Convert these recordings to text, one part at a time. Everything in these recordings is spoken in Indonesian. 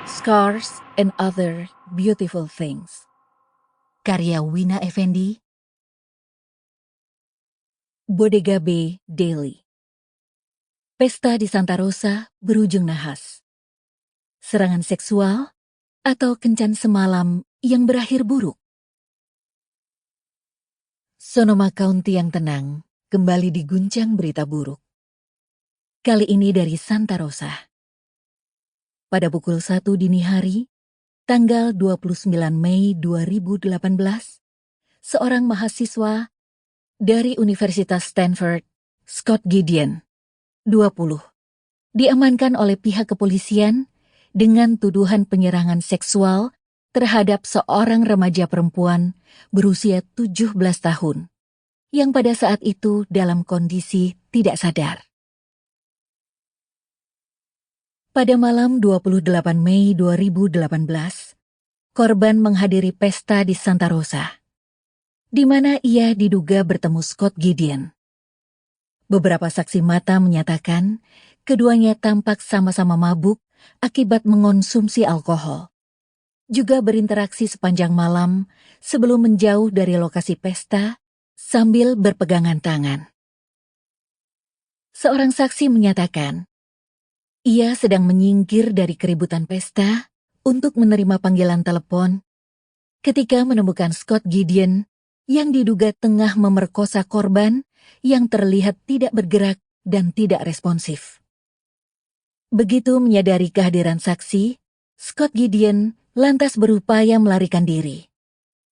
Scars and Other Beautiful Things. Karya Wina Effendi. Bodega B Daily. Pesta di Santa Rosa berujung nahas. Serangan seksual atau kencan semalam yang berakhir buruk. Sonoma County yang tenang kembali diguncang berita buruk. Kali ini dari Santa Rosa. Pada pukul 1 dini hari, tanggal 29 Mei 2018, seorang mahasiswa dari Universitas Stanford, Scott Gideon, 20, diamankan oleh pihak kepolisian dengan tuduhan penyerangan seksual terhadap seorang remaja perempuan berusia 17 tahun, yang pada saat itu dalam kondisi tidak sadar. Pada malam 28 Mei 2018, korban menghadiri pesta di Santa Rosa, di mana ia diduga bertemu Scott Gideon. Beberapa saksi mata menyatakan keduanya tampak sama-sama mabuk akibat mengonsumsi alkohol. Juga berinteraksi sepanjang malam sebelum menjauh dari lokasi pesta sambil berpegangan tangan. Seorang saksi menyatakan, ia sedang menyingkir dari keributan pesta untuk menerima panggilan telepon ketika menemukan Scott Gideon yang diduga tengah memerkosa korban yang terlihat tidak bergerak dan tidak responsif. Begitu menyadari kehadiran saksi, Scott Gideon lantas berupaya melarikan diri.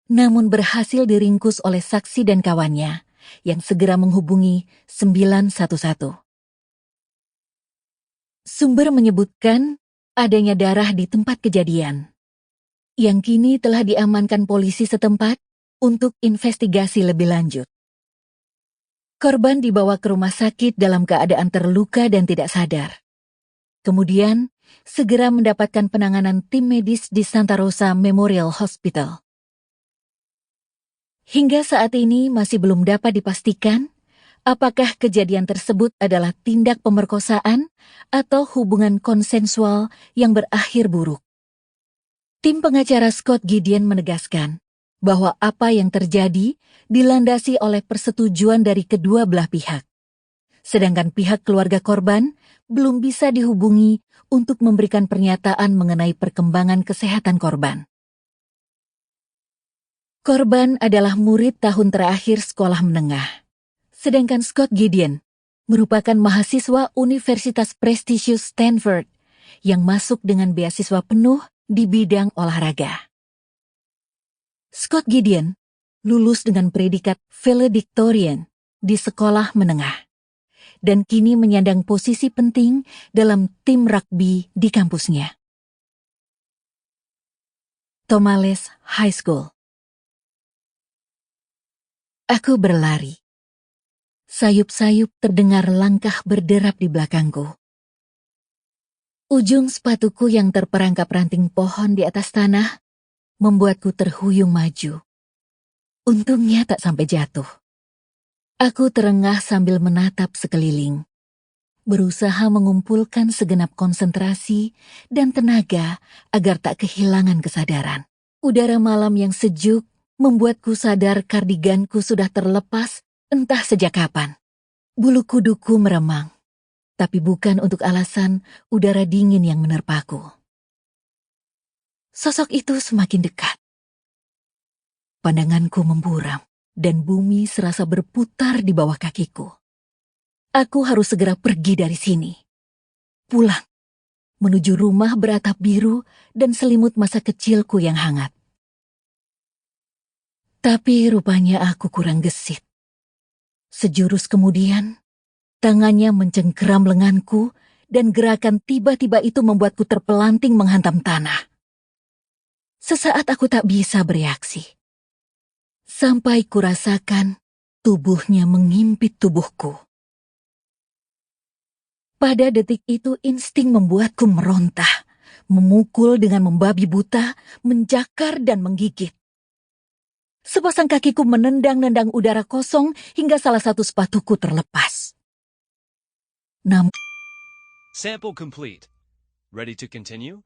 Namun berhasil diringkus oleh saksi dan kawannya yang segera menghubungi 911. Sumber menyebutkan adanya darah di tempat kejadian, yang kini telah diamankan polisi setempat untuk investigasi lebih lanjut. Korban dibawa ke rumah sakit dalam keadaan terluka dan tidak sadar. Kemudian, segera mendapatkan penanganan tim medis di Santa Rosa Memorial Hospital. Hingga saat ini masih belum dapat dipastikan apakah kejadian tersebut adalah tindak pemerkosaan atau hubungan konsensual yang berakhir buruk. Tim pengacara Scott Gideon menegaskan bahwa apa yang terjadi dilandasi oleh persetujuan dari kedua belah pihak. Sedangkan pihak keluarga korban belum bisa dihubungi untuk memberikan pernyataan mengenai perkembangan kesehatan korban. Korban adalah murid tahun terakhir sekolah menengah. Sedangkan Scott Gideon merupakan mahasiswa Universitas prestisius Stanford yang masuk dengan beasiswa penuh di bidang olahraga. Scott Gideon lulus dengan predikat valedictorian di sekolah menengah dan kini menyandang posisi penting dalam tim rugby di kampusnya. Tomales High School. Aku berlari. Sayup-sayup terdengar langkah berderap di belakangku. Ujung sepatuku yang terperangkap ranting pohon di atas tanah membuatku terhuyung maju. Untungnya tak sampai jatuh. Aku terengah sambil menatap sekeliling, berusaha mengumpulkan segenap konsentrasi dan tenaga agar tak kehilangan kesadaran. Udara malam yang sejuk membuatku sadar kardiganku sudah terlepas entah sejak kapan. Bulu kuduku meremang, tapi bukan untuk alasan udara dingin yang menerpaku. Sosok itu semakin dekat. Pandanganku memburam, dan bumi serasa berputar di bawah kakiku. Aku harus segera pergi dari sini. Pulang, menuju rumah beratap biru dan selimut masa kecilku yang hangat. Tapi rupanya aku kurang gesit. Sejurus kemudian, tangannya mencengkeram lenganku dan gerakan tiba-tiba itu membuatku terpelanting menghantam tanah. Sesaat aku tak bisa bereaksi. Sampai kurasakan tubuhnya mengimpit tubuhku. Pada detik itu insting membuatku merontah, memukul dengan membabi buta, menjakar dan menggigit. Sepasang kakiku menendang-nendang udara kosong hingga salah satu sepatuku terlepas. Namun, Sample complete. Ready to continue?